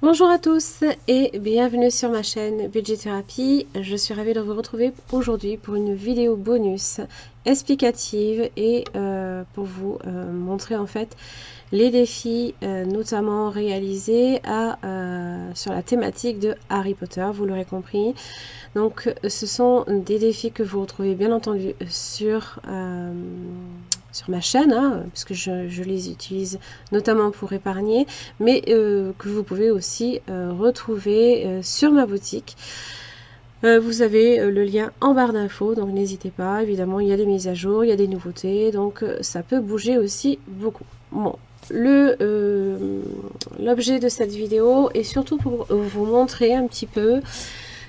Bonjour à tous et bienvenue sur ma chaîne Budget Thérapie. Je suis ravie de vous retrouver aujourd'hui pour une vidéo bonus explicative et pour vous montrer en fait les défis notamment réalisés sur la thématique de Harry Potter, vous l'aurez compris. Donc ce sont des défis que vous retrouvez bien entendu sur ma chaîne, hein, parce que je les utilise notamment pour épargner, mais que vous pouvez aussi retrouver sur ma boutique. Vous avez le lien en barre d'infos, donc n'hésitez pas. Évidemment, il y a des mises à jour, il y a des nouveautés, donc ça peut bouger aussi beaucoup. Bon, l'objet de cette vidéo est surtout pour vous montrer un petit peu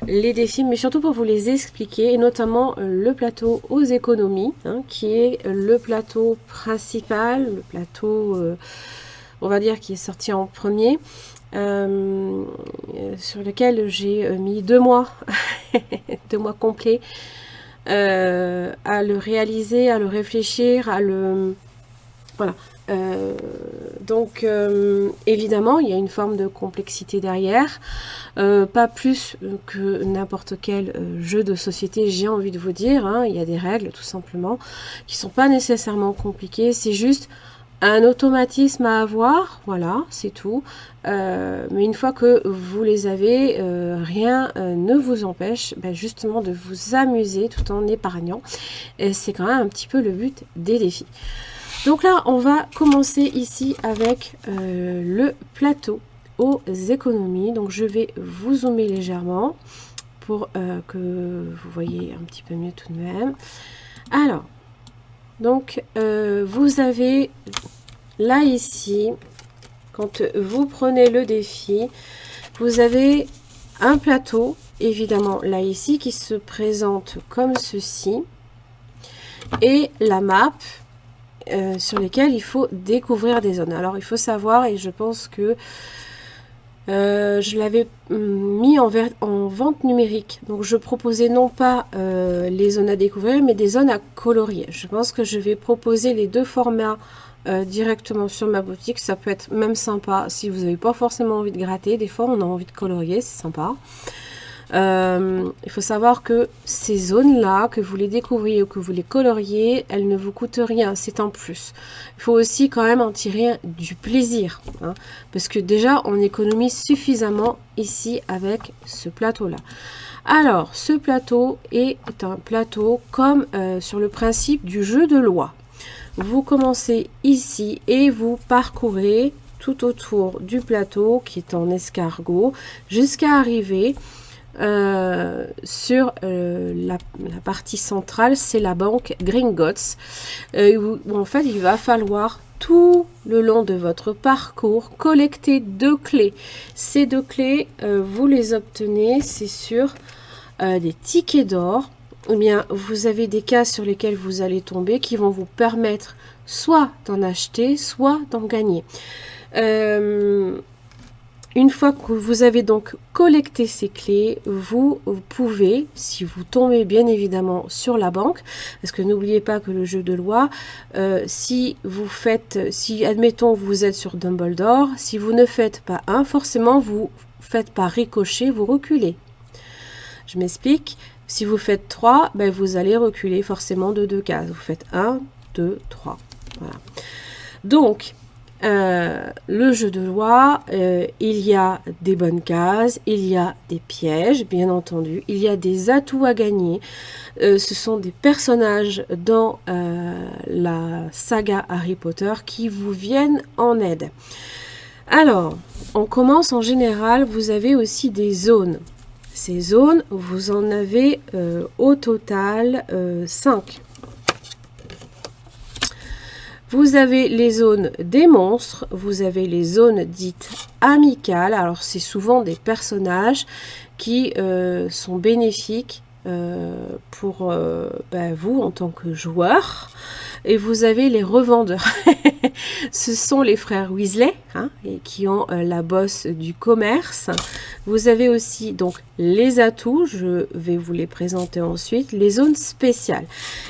les défis, mais surtout pour vous les expliquer, et notamment le plateau aux économies, hein, qui est le plateau principal, le plateau, on va dire, qui est sorti en premier, sur lequel j'ai mis 2 mois, 2 mois complets, à le réaliser, à le réfléchir, à le... Voilà. Donc évidemment il y a une forme de complexité derrière, pas plus que n'importe quel jeu de société, j'ai envie de vous dire, hein. Il y a des règles tout simplement qui sont pas nécessairement compliquées, c'est juste un automatisme à avoir, voilà, c'est tout. Mais une fois que vous les avez, rien ne vous empêche justement de vous amuser tout en épargnant, et c'est quand même un petit peu le but des défis. Donc là, on va commencer ici avec le plateau aux économies. Donc je vais vous zoomer légèrement pour que vous voyez un petit peu mieux tout de même. Alors, donc vous avez là ici, quand vous prenez le défi, vous avez un plateau, évidemment là ici, qui se présente comme ceci, et la map sur lesquels il faut découvrir des zones. Alors il faut savoir, et je pense que je l'avais mis en vente numérique, donc je proposais non pas les zones à découvrir, mais des zones à colorier. Je pense que je vais proposer les deux formats directement sur ma boutique. Ça peut être même sympa si vous n'avez pas forcément envie de gratter. Des fois on a envie de colorier, c'est sympa. Il faut savoir que ces zones-là, que vous les découvriez ou que vous les coloriez, elles ne vous coûtent rien, c'est en plus. Il faut aussi quand même en tirer du plaisir, hein, parce que déjà, on économise suffisamment ici avec ce plateau-là. Alors, ce plateau est un plateau comme sur le principe du jeu de loi. Vous commencez ici et vous parcourez tout autour du plateau qui est en escargot jusqu'à arriver sur la partie centrale, c'est la banque Gringotts, où en fait il va falloir tout le long de votre parcours collecter 2 clés. Ces 2 clés, vous les obtenez, c'est sur des tickets d'or. Ou bien vous avez des cases sur lesquelles vous allez tomber qui vont vous permettre soit d'en acheter, soit d'en gagner. Une fois que vous avez donc collecté ces clés, vous pouvez, si vous tombez bien évidemment sur la banque, parce que n'oubliez pas que le jeu de loi, si admettons vous êtes sur Dumbledore, si vous ne faites pas 1, forcément vous faites par ricochet, vous reculez. Je m'explique, si vous faites 3, vous allez reculer forcément de 2 cases. Vous faites 1, 2, 3. Voilà. Donc, le jeu de loi, il y a des bonnes cases, il y a des pièges, bien entendu, il y a des atouts à gagner. Ce sont des personnages dans la saga Harry Potter qui vous viennent en aide. Alors, on commence en général, vous avez aussi des zones. Ces zones, vous en avez au total 5. Vous avez les zones des monstres, vous avez les zones dites amicales. Alors c'est souvent des personnages qui sont bénéfiques pour vous en tant que joueur. Et vous avez les revendeurs. Ce sont les frères Weasley, hein, et qui ont la bosse du commerce. Vous avez aussi donc les atouts, je vais vous les présenter ensuite. Les zones spéciales.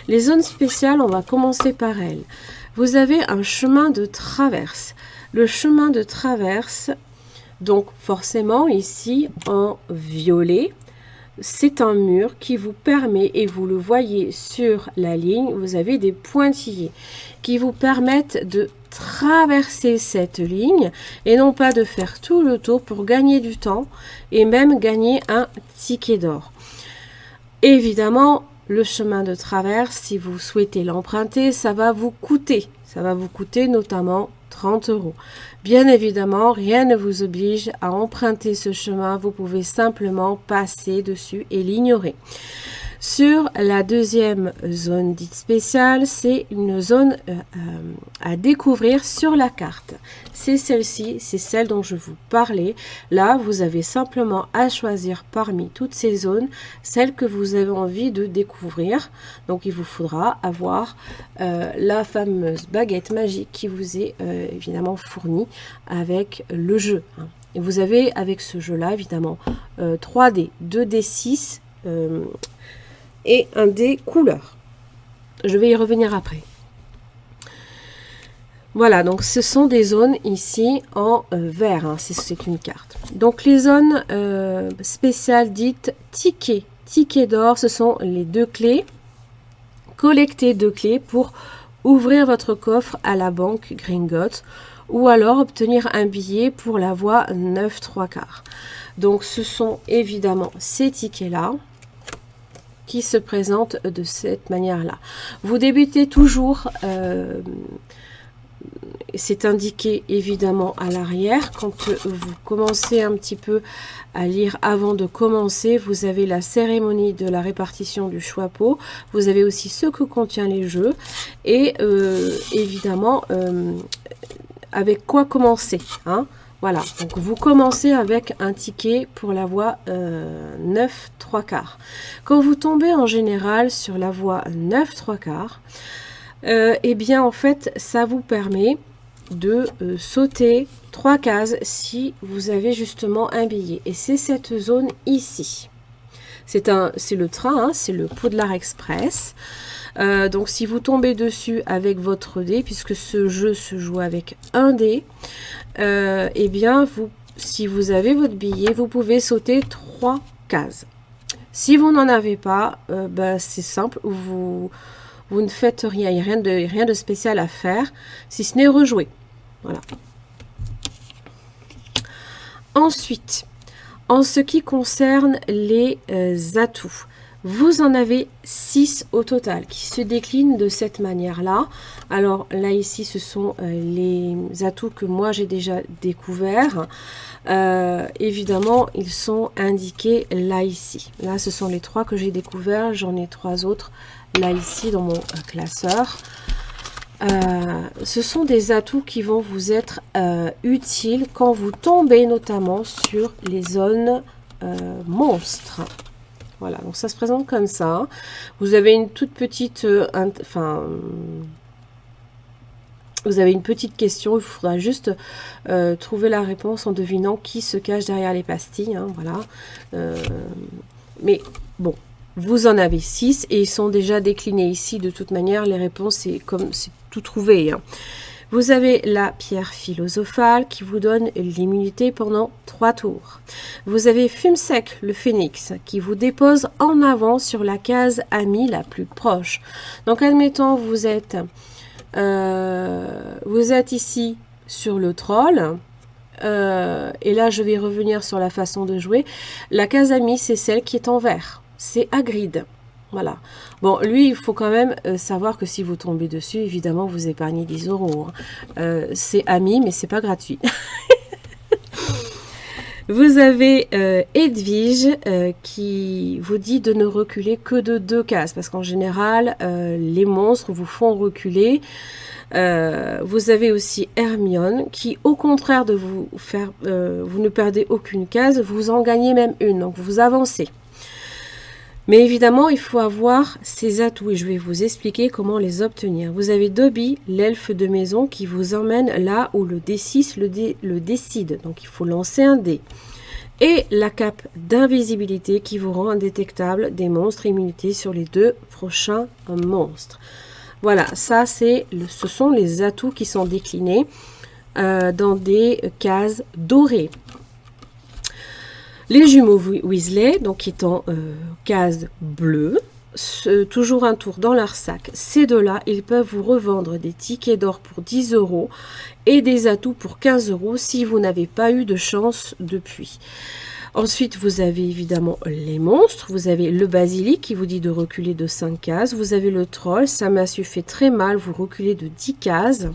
Les zones spéciales, on va commencer par elles. Vous avez un chemin de traverse. Le chemin de traverse Donc forcément ici en violet, c'est un mur qui vous permet, et vous le voyez sur la ligne, vous avez des pointillés qui vous permettent de traverser cette ligne et non pas de faire tout le tour pour gagner du temps et même gagner un ticket d'or. Évidemment, le chemin de traverse, si vous souhaitez l'emprunter, ça va vous coûter. Ça va vous coûter notamment 30 €. Bien évidemment, rien ne vous oblige à emprunter ce chemin. Vous pouvez simplement passer dessus et l'ignorer. Sur la deuxième zone dite spéciale, c'est une zone à découvrir sur la carte. C'est celle-ci, c'est celle dont je vous parlais. Là, vous avez simplement à choisir parmi toutes ces zones, celle que vous avez envie de découvrir. Donc, il vous faudra avoir la fameuse baguette magique qui vous est évidemment fournie avec le jeu. Et vous avez avec ce jeu-là, évidemment, 3 dés, 2 dés 6, et un dé couleur. Je vais y revenir après. Voilà, donc ce sont des zones ici en vert, hein, c'est une carte. Donc les zones spéciales dites tickets. Tickets d'or, ce sont les 2 clés. Collectez 2 clés pour ouvrir votre coffre à la banque Gringotts ou alors obtenir un billet pour la voie 9/3/4. Donc ce sont évidemment ces tickets-là qui se présente de cette manière-là. Vous débutez toujours, c'est indiqué évidemment à l'arrière. Quand vous commencez un petit peu à lire avant de commencer, vous avez la cérémonie de la répartition du choix-pot. Vous avez aussi ce que contient les jeux et évidemment avec quoi commencer, hein. Voilà, donc vous commencez avec un ticket pour la voie 9/3/4. Quand vous tombez en général sur la voie 9/3/4, eh bien en fait, ça vous permet de sauter 3 cases si vous avez justement un billet. Et c'est cette zone ici. C'est le train, hein, c'est le Poudlard Express. Donc si vous tombez dessus avec votre dé, puisque ce jeu se joue avec un dé, eh bien si vous avez votre billet, vous pouvez sauter 3 cases. Si vous n'en avez pas, c'est simple, vous ne faites rien, il n'y a rien de spécial à faire, si ce n'est rejouer. Voilà. Ensuite, en ce qui concerne les atouts, vous en avez 6 au total qui se déclinent de cette manière-là. Alors là, ici, ce sont les atouts que moi j'ai déjà découverts. Évidemment, ils sont indiqués là, ici. Là, ce sont les 3 que j'ai découverts. J'en ai 3 autres là, ici, dans mon classeur. Ce sont des atouts qui vont vous être utiles quand vous tombez notamment sur les zones monstres. Voilà, donc ça se présente comme ça. Vous avez une toute petite, vous avez une petite question. Il faudra juste trouver la réponse en devinant qui se cache derrière les pastilles. Hein, voilà. Mais bon, vous en avez 6 et ils sont déjà déclinés ici. De toute manière, les réponses, c'est tout trouvé. Hein. Vous avez la pierre philosophale qui vous donne l'immunité pendant 3 tours. Vous avez Fume Sec, le phénix, qui vous dépose en avant sur la case ami la plus proche. Donc, admettons, vous êtes ici sur le troll. Et là, je vais revenir sur la façon de jouer. La case ami, c'est celle qui est en vert. C'est Hagrid. Voilà. Bon, lui, il faut quand même savoir que si vous tombez dessus, évidemment, vous épargnez 10 €. Hein. C'est ami, mais c'est pas gratuit. Vous avez Edwige qui vous dit de ne reculer que de 2 cases. Parce qu'en général, les monstres vous font reculer. Vous avez aussi Hermione qui, au contraire de vous faire... vous ne perdez aucune case, vous en gagnez même une. Donc, vous avancez. Mais évidemment, il faut avoir ces atouts et je vais vous expliquer comment les obtenir. Vous avez Dobby, l'elfe de maison, qui vous emmène là où le D6 le décide. Donc, il faut lancer un dé. Et la cape d'invisibilité qui vous rend indétectable des monstres immunités sur les 2 prochains monstres. Voilà, ça, ce sont les atouts qui sont déclinés dans des cases dorées. Les jumeaux Weasley, donc étant case bleue, toujours un tour dans leur sac. Ces deux-là, ils peuvent vous revendre des tickets d'or pour 10 € et des atouts pour 15 € si vous n'avez pas eu de chance depuis. Ensuite, vous avez évidemment les monstres. Vous avez le basilic qui vous dit de reculer de 5 cases. Vous avez le troll, ça m'a su fait très mal, vous reculez de 10 cases.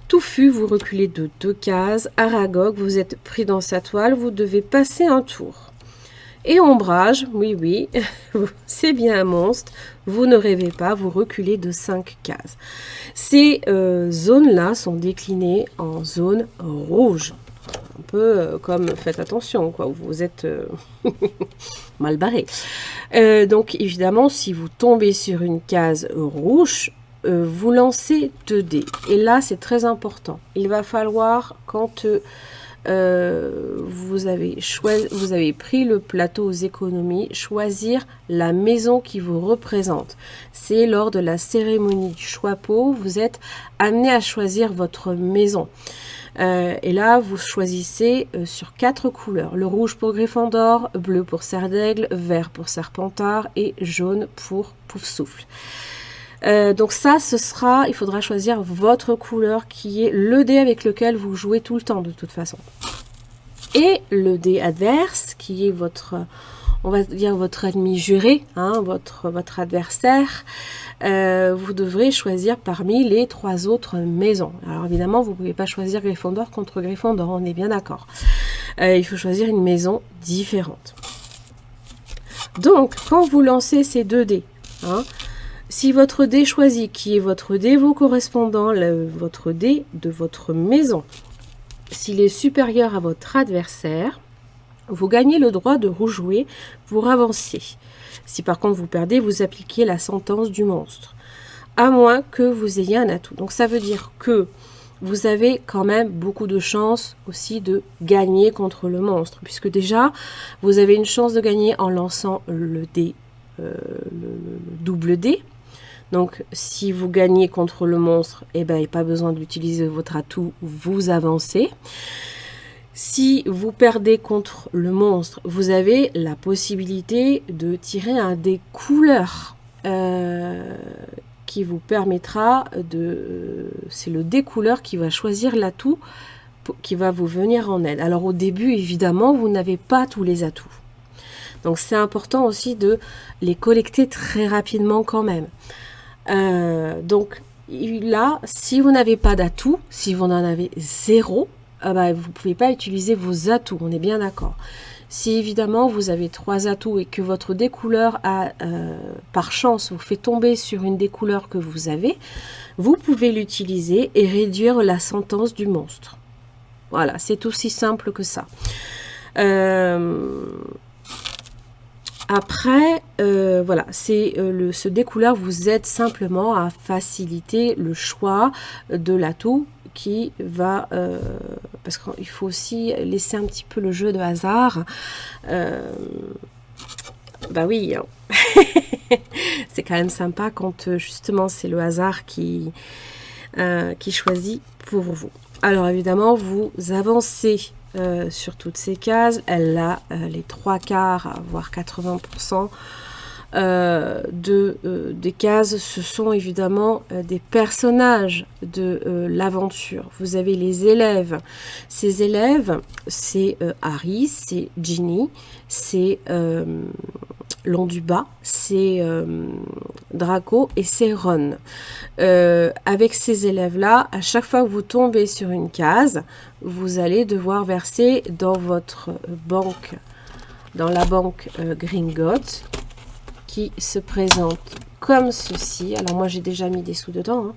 Touffu, vous reculez de 2 cases. Aragog, vous êtes pris dans sa toile, vous devez passer un tour. Et ombrage, oui, c'est bien un monstre, vous ne rêvez pas, vous reculez de 5 cases. Ces zones-là sont déclinées en zone rouge. Un peu comme, faites attention, quoi, vous êtes mal barré. Donc évidemment, si vous tombez sur une case rouge, vous lancez 2 dés. Et là, c'est très important. Il va falloir, quand vous avez pris le plateau aux économies, choisir la maison qui vous représente. C'est lors de la cérémonie du choix-peau, vous êtes amené à choisir votre maison. Et là, vous choisissez sur 4 couleurs. Le rouge pour Gryffondor, bleu pour Serre d'Aigle, vert pour Serpentard et jaune pour Poufsouffle. Donc ça, il faudra choisir votre couleur qui est le dé avec lequel vous jouez tout le temps de toute façon. Et le dé adverse qui est on va dire votre ennemi juré, hein, votre adversaire. Vous devrez choisir parmi les 3 autres maisons. Alors évidemment, vous ne pouvez pas choisir Gryffondor contre Gryffondor, on est bien d'accord. Il faut choisir une maison différente. Donc, quand vous lancez ces 2 dés, hein, si votre dé choisi, qui est votre dé vous correspondant, votre dé de votre maison, s'il est supérieur à votre adversaire, vous gagnez le droit de rejouer pour avancer. Si par contre vous perdez, vous appliquez la sentence du monstre, à moins que vous ayez un atout. Donc ça veut dire que vous avez quand même beaucoup de chances aussi de gagner contre le monstre, puisque déjà, vous avez une chance de gagner en lançant le dé, le double dé. Donc, si vous gagnez contre le monstre, il n'y a pas besoin d'utiliser votre atout, vous avancez. Si vous perdez contre le monstre, vous avez la possibilité de tirer un dé couleur qui vous permettra c'est le dé couleur qui va choisir l'atout qui va vous venir en aide. Alors, au début, évidemment, vous n'avez pas tous les atouts. Donc, c'est important aussi de les collecter très rapidement quand même. Donc là, si vous n'avez pas d'atout, si vous en avez 0, vous ne pouvez pas utiliser vos atouts, on est bien d'accord. Si évidemment vous avez 3 atouts et que votre découleur par chance vous fait tomber sur une découleur que vous avez, vous pouvez l'utiliser et réduire la sentence du monstre. Voilà, c'est aussi simple que ça. Après, voilà, ce découleur vous aide simplement à faciliter le choix de l'atout qui va... parce qu'il faut aussi laisser un petit peu le jeu de hasard. Oui, hein. C'est quand même sympa quand justement c'est le hasard qui choisit pour vous. Alors évidemment, vous avancez sur toutes ces cases. Elle a les 3/4, voire 80% des cases. Ce sont évidemment des personnages de l'aventure. Vous avez les élèves. Ces élèves, c'est Harry, c'est Ginny, c'est Londubat, c'est Draco et c'est Ron. Avec ces élèves-là, à chaque fois que vous tombez sur une case, vous allez devoir verser dans votre banque, dans la banque Gringotts, qui se présente comme ceci. Alors moi j'ai déjà mis des sous dedans, hein.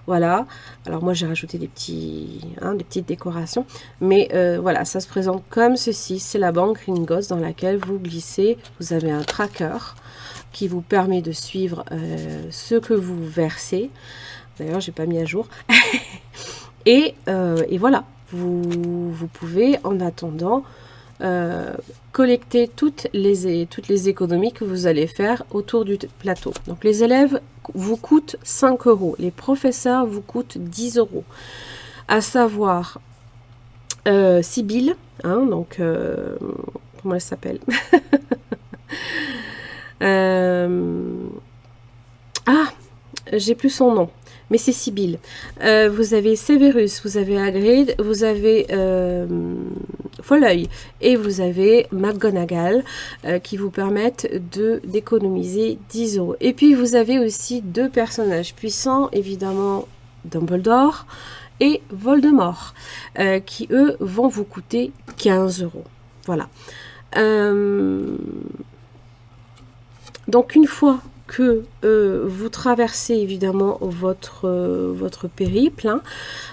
Voilà, alors moi j'ai rajouté des petites décorations, mais voilà, ça se présente comme ceci. C'est la banque Gringotts dans laquelle vous glissez. Vous avez un tracker qui vous permet de suivre ce que vous versez. D'ailleurs, j'ai pas mis à jour. et voilà, vous pouvez en attendant collecter toutes les économies que vous allez faire autour du plateau. Donc les élèves vous coûtent 5 €, les professeurs vous coûtent 10 €. À savoir Sibylle, hein, donc comment elle s'appelle? Ah, j'ai plus son nom, mais c'est Sibylle. Vous avez Severus, vous avez Hagrid, vous avez Folleuil et vous avez McGonagall qui vous permettent d'économiser 10 euros. Et puis vous avez aussi deux personnages puissants, évidemment Dumbledore et Voldemort, qui eux vont vous coûter 15 euros. Voilà. Donc une fois que vous traversez évidemment votre périple, hein,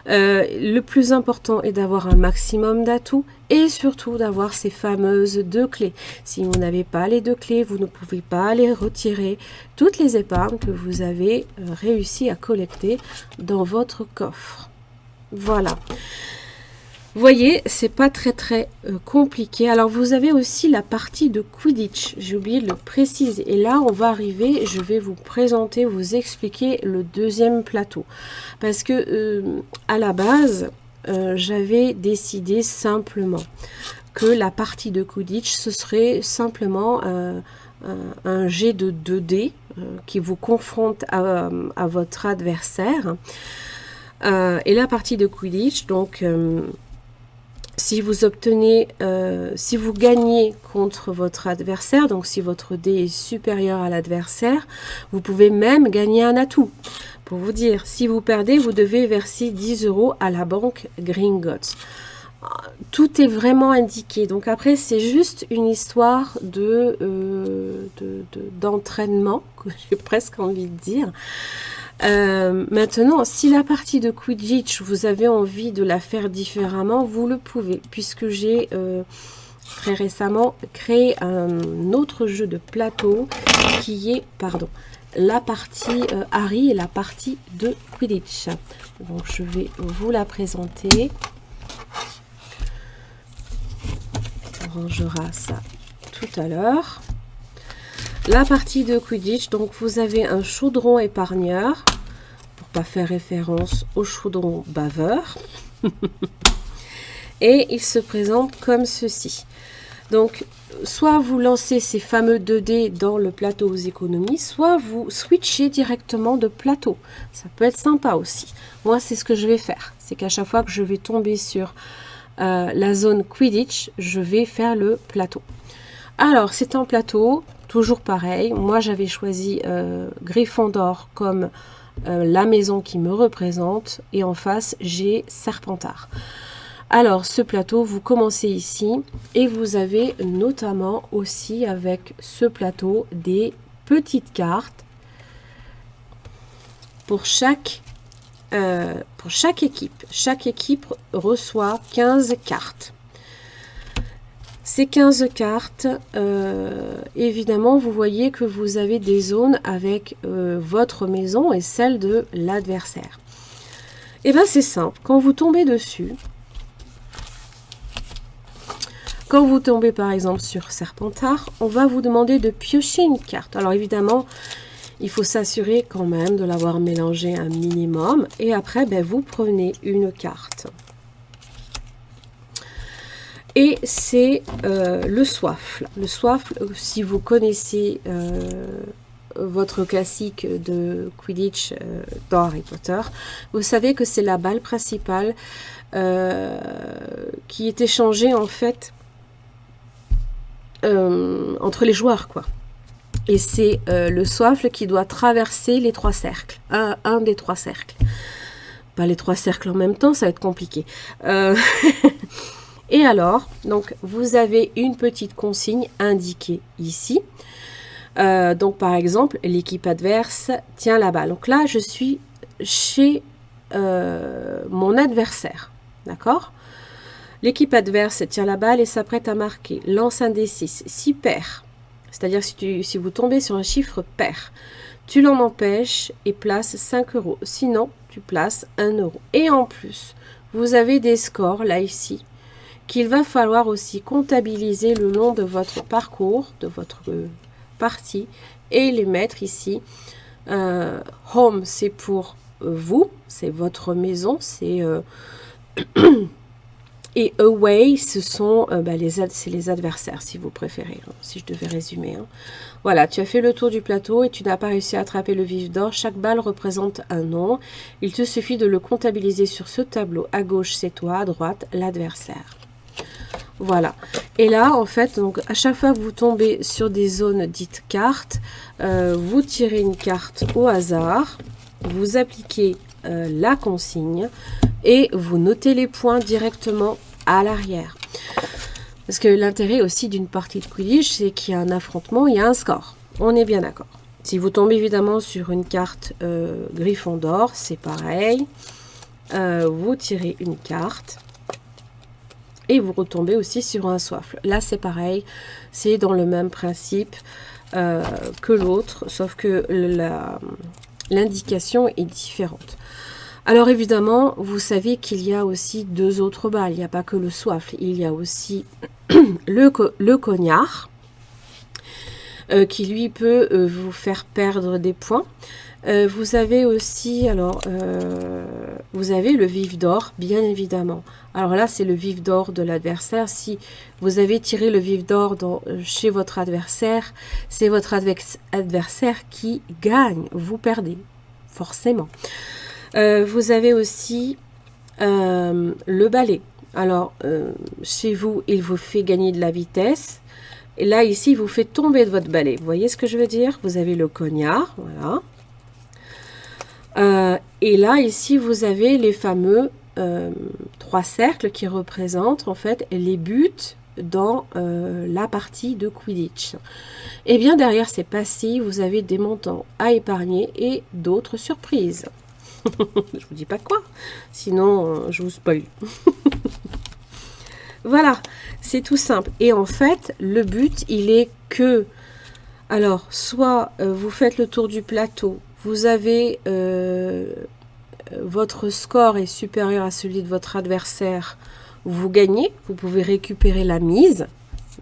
le plus important est d'avoir un maximum d'atouts et surtout d'avoir ces fameuses 2 clés. Si vous n'avez pas les 2 clés, vous ne pouvez pas aller retirer toutes les épargnes que vous avez réussi à collecter dans votre coffre. Voilà. Vous voyez, c'est pas très compliqué. Alors vous avez aussi la partie de Quidditch, j'ai oublié de le préciser. Et là, on va arriver, je vais vous présenter, vous expliquer le deuxième plateau. Parce que à la base, j'avais décidé simplement que la partie de Quidditch, ce serait simplement un jet de 2 dés qui vous confronte à votre adversaire. Et la partie de Quidditch, donc... si vous obtenez, si vous gagnez contre votre adversaire, donc si votre dé est supérieur à l'adversaire, vous pouvez même gagner un atout. Pour vous dire, si vous perdez, vous devez verser 10 euros à la banque Gringotts. Tout est vraiment indiqué. Donc après, c'est juste une histoire d'entraînement, que j'ai presque envie de dire. Maintenant, si la partie de Quidditch, vous avez envie de la faire différemment, vous le pouvez, puisque j'ai très récemment créé un autre jeu de plateau qui est, la partie Harry et la partie de Quidditch. Donc, je vais vous la présenter. On rangera ça tout à l'heure. La partie de Quidditch, donc vous avez un chaudron épargneur, pour pas faire référence au chaudron baveur. Et il se présente comme ceci. Donc, soit vous lancez ces fameux 2 dés dans le plateau aux économies, soit vous switchez directement de plateau. Ça peut être sympa aussi. Moi, c'est ce que je vais faire. C'est qu'à chaque fois que je vais tomber sur la zone Quidditch, je vais faire le plateau. Alors, c'est un plateau... toujours pareil, moi j'avais choisi Gryffondor comme la maison qui me représente et en face j'ai Serpentard. Alors ce plateau, vous commencez ici et vous avez notamment aussi avec ce plateau des petites cartes pour chaque équipe. Chaque équipe reçoit 15 cartes. Ces 15 cartes, évidemment, vous voyez que vous avez des zones avec votre maison et celle de l'adversaire. Et bien, c'est simple. Quand vous tombez dessus, quand vous tombez par exemple sur Serpentard, on va vous demander de piocher une carte. Alors évidemment, il faut s'assurer quand même de l'avoir mélangé un minimum. Et après, ben, vous prenez une carte. Et c'est le Soifle. Le Soifle, si vous connaissez votre classique de Quidditch dans Harry Potter, vous savez que c'est la balle principale qui est échangée en fait entre les joueurs, quoi. Et c'est le Soifle qui doit traverser les 3 cercles, un des 3 cercles. Pas les 3 cercles en même temps, ça va être compliqué. Et alors, donc, vous avez une petite consigne indiquée ici. Donc, par exemple, l'équipe adverse tient la balle. Donc là, je suis chez mon adversaire. D'accord? L'équipe adverse tient la balle et s'apprête à marquer. Lance un D6. Si perd, c'est-à-dire si vous tombez sur un chiffre pair, tu l'en empêches et places 5 euros. Sinon, tu places 1 euro. Et en plus, vous avez des scores, là, ici, qu'il va falloir aussi comptabiliser le long de votre parcours, de votre partie, et les mettre ici. Home, c'est pour vous, c'est votre maison, c'est... Et away, ce sont c'est les adversaires, si vous préférez, hein, si je devais résumer. Hein. Voilà, tu as fait le tour du plateau et tu n'as pas réussi à attraper le vif d'or. Chaque balle représente un nom. Il te suffit de le comptabiliser sur ce tableau. À gauche, c'est toi, à droite, l'adversaire. Voilà. Et là, en fait, donc à chaque fois que vous tombez sur des zones dites cartes, vous tirez une carte au hasard, vous appliquez la consigne et vous notez les points directement à l'arrière. Parce que l'intérêt aussi d'une partie de Quidditch, c'est qu'il y a un affrontement, il y a un score. On est bien d'accord. Si vous tombez évidemment sur une carte Gryffondor, c'est pareil. Vous tirez une carte. Et vous retombez aussi sur un soifle. Là, c'est pareil. C'est dans le même principe que l'autre, sauf que l'indication est différente. Alors, évidemment, vous savez qu'il y a aussi deux autres balles. Il n'y a pas que le soifle. Il y a aussi le cognard, qui, lui, peut vous faire perdre des points. Vous avez aussi, vous avez le vif d'or, bien évidemment. Alors là, c'est le vif d'or de l'adversaire. Si vous avez tiré le vif d'or chez votre adversaire, c'est votre adversaire qui gagne. Vous perdez, forcément. Vous avez aussi le balai. Alors, chez vous, il vous fait gagner de la vitesse. Et là, ici, il vous fait tomber de votre balai. Vous voyez ce que je veux dire? Vous avez le cognard, voilà. Et là, ici, vous avez les fameux 3 cercles qui représentent en fait les buts dans la partie de Quidditch. Et bien derrière ces passifs, vous avez des montants à épargner et d'autres surprises. Je vous dis pas quoi, sinon je vous spoil. Voilà, c'est tout simple. Et en fait, le but, il est que, alors, soit vous faites le tour du plateau, vous avez votre score est supérieur à celui de votre adversaire, vous gagnez, vous pouvez récupérer la mise,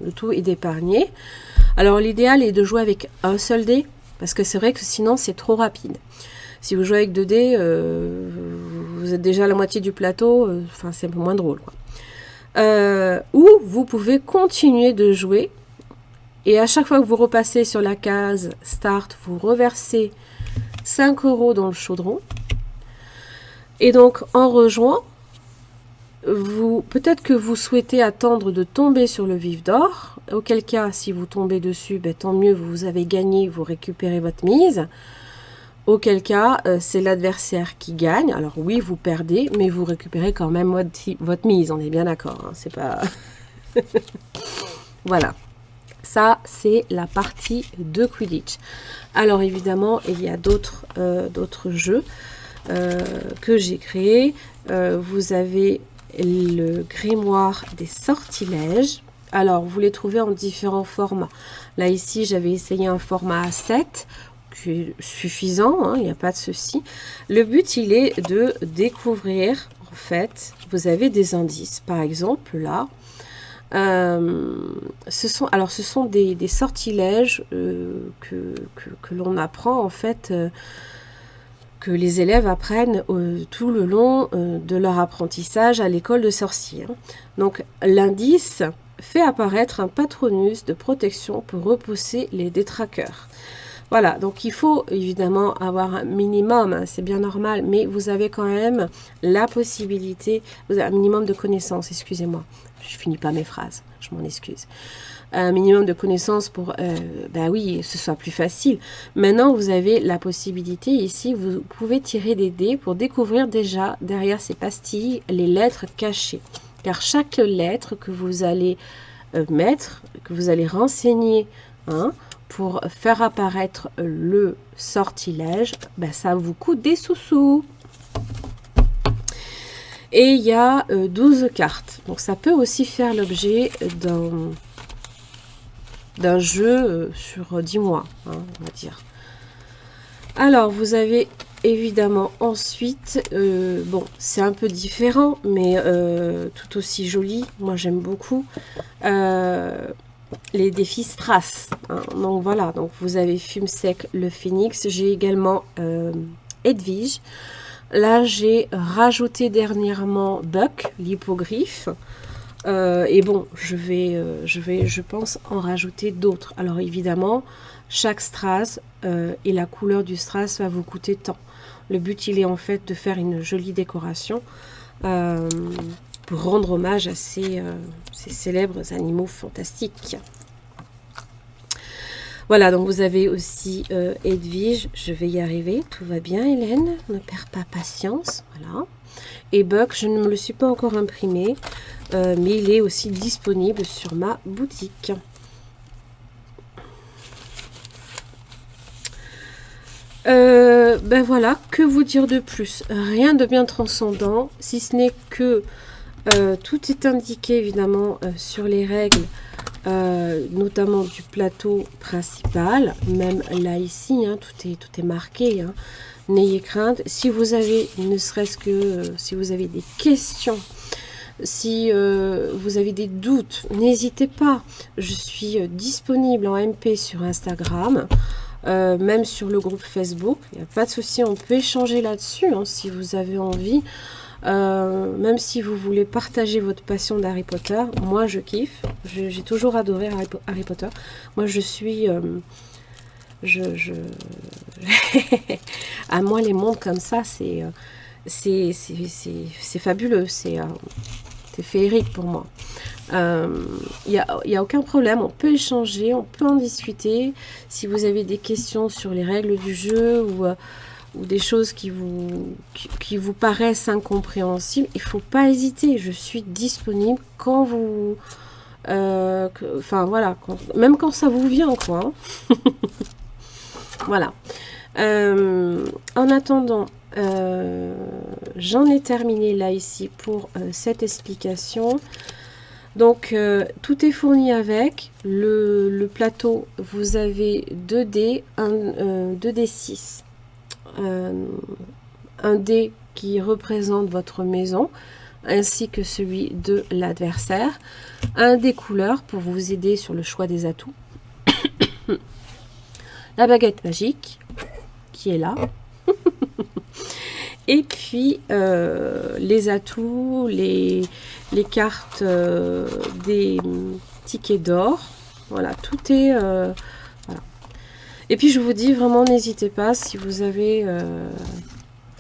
le tout est d'épargner. Alors l'idéal est de jouer avec un seul dé, parce que c'est vrai que sinon c'est trop rapide. Si vous jouez avec 2 dés, vous êtes déjà à la moitié du plateau, enfin c'est un peu moins drôle, quoi. Ou vous pouvez continuer de jouer, et à chaque fois que vous repassez sur la case Start, vous reversez 5 € dans le chaudron. Et donc, en rejoignant, peut-être que vous souhaitez attendre de tomber sur le vif d'or. Auquel cas, si vous tombez dessus, ben, tant mieux, vous avez gagné, vous récupérez votre mise. Auquel cas, c'est l'adversaire qui gagne. Alors oui, vous perdez, mais vous récupérez quand même votre mise. On est bien d'accord, hein, c'est pas... Voilà. Ça, c'est la partie de Quidditch. Alors évidemment, il y a d'autres jeux que j'ai créés. Vous avez le grimoire des sortilèges. Alors, vous les trouvez en différents formats. Là, ici, j'avais essayé un format A7, qui est suffisant, hein, il n'y a pas de souci. Le but, il est de découvrir, en fait, vous avez des indices. Par exemple, là, ce sont des sortilèges que l'on apprend, en fait, que les élèves apprennent tout le long de leur apprentissage à l'école de sorciers. Donc, l'indice fait apparaître un patronus de protection pour repousser les détraqueurs. Voilà, donc il faut évidemment avoir un minimum, hein, c'est bien normal, mais vous avez quand même la possibilité, vous avez un minimum de connaissances, excusez-moi, je finis pas mes phrases, je m'en excuse. Un minimum de connaissances pour, oui, ce soit plus facile. Maintenant, vous avez la possibilité ici, vous pouvez tirer des dés pour découvrir déjà derrière ces pastilles les lettres cachées. Car chaque lettre que vous allez mettre, que vous allez renseigner, hein, pour faire apparaître le sortilège, ça vous coûte des sous-sous. Et il y a 12 cartes. Donc ça peut aussi faire l'objet d'un jeu sur 10 mois, hein, on va dire. Alors, vous avez évidemment ensuite, bon, c'est un peu différent, mais tout aussi joli. Moi, j'aime beaucoup. Les défis Strass. Hein. Donc voilà, donc vous avez Fumsec, le Phénix. J'ai également Edwige. Là, j'ai rajouté dernièrement Buck, l'hippogriffe. Et bon, je pense en rajouter d'autres. Alors évidemment, chaque strass et la couleur du strass va vous coûter tant. Le but, il est en fait de faire une jolie décoration pour rendre hommage à ces célèbres animaux fantastiques. Voilà, donc vous avez aussi Edwige, je vais y arriver, tout va bien Hélène, ne perds pas patience, voilà. Et Buck, je ne me le suis pas encore imprimé, mais il est aussi disponible sur ma boutique. Ben voilà, que vous dire de plus? Rien de bien transcendant, si ce n'est que tout est indiqué évidemment sur les règles, notamment du plateau principal, même là ici, hein, tout est marqué, hein. N'ayez crainte, si vous avez, ne serait-ce que si vous avez des questions, si vous avez des doutes, n'hésitez pas, je suis disponible en MP sur Instagram, même sur le groupe Facebook, il n'y a pas de souci, on peut échanger là-dessus, hein, si vous avez envie. Même si vous voulez partager votre passion d'Harry Potter, moi je kiffe, j'ai toujours adoré Harry Potter. Moi je suis à moi les mondes comme ça c'est fabuleux, c'est féerique pour moi. Il y a aucun problème, on peut échanger, on peut en discuter. Si vous avez des questions sur les règles du jeu ou des choses qui vous paraissent incompréhensibles, il ne faut pas hésiter, je suis disponible quand vous... Enfin voilà, même quand ça vous vient, quoi. Voilà. En attendant, j'en ai terminé là ici pour cette explication. Donc tout est fourni avec le plateau. Vous avez 2D, 2D6. Un dé qui représente votre maison ainsi que celui de l'adversaire, un dé couleur pour vous aider sur le choix des atouts, la baguette magique qui est là et puis les atouts, les cartes des tickets d'or, voilà, tout est voilà. Et puis je vous dis vraiment, n'hésitez pas si vous avez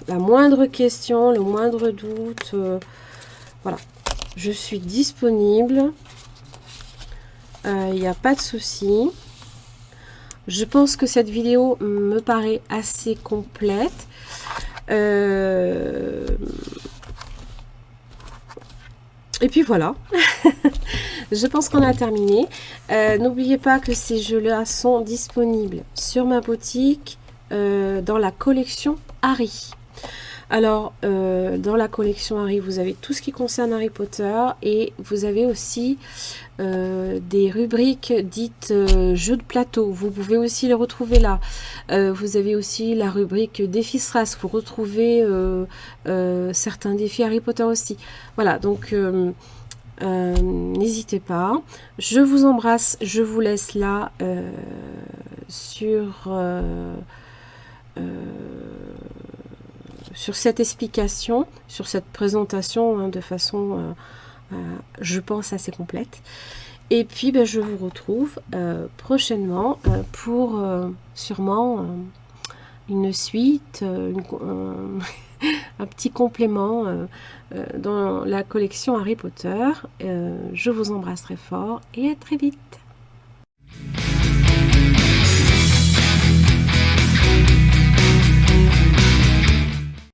la moindre question, le moindre doute, voilà, je suis disponible, il n'y a pas de souci. Je pense que cette vidéo me paraît assez complète. Et puis voilà. Je pense qu'on a terminé. N'oubliez pas que ces jeux-là sont disponibles sur ma boutique dans la collection Harry. Alors, dans la collection Harry, vous avez tout ce qui concerne Harry Potter et vous avez aussi des rubriques dites jeux de plateau. Vous pouvez aussi les retrouver là. Vous avez aussi la rubrique défis Strass. Vous retrouvez certains défis Harry Potter aussi. Voilà, donc n'hésitez pas. Je vous embrasse. Je vous laisse là sur cette explication, sur cette présentation hein, de façon, je pense, assez complète. Et puis, ben, je vous retrouve prochainement pour sûrement une suite, un petit complément dans la collection Harry Potter. Je vous embrasse très fort et à très vite.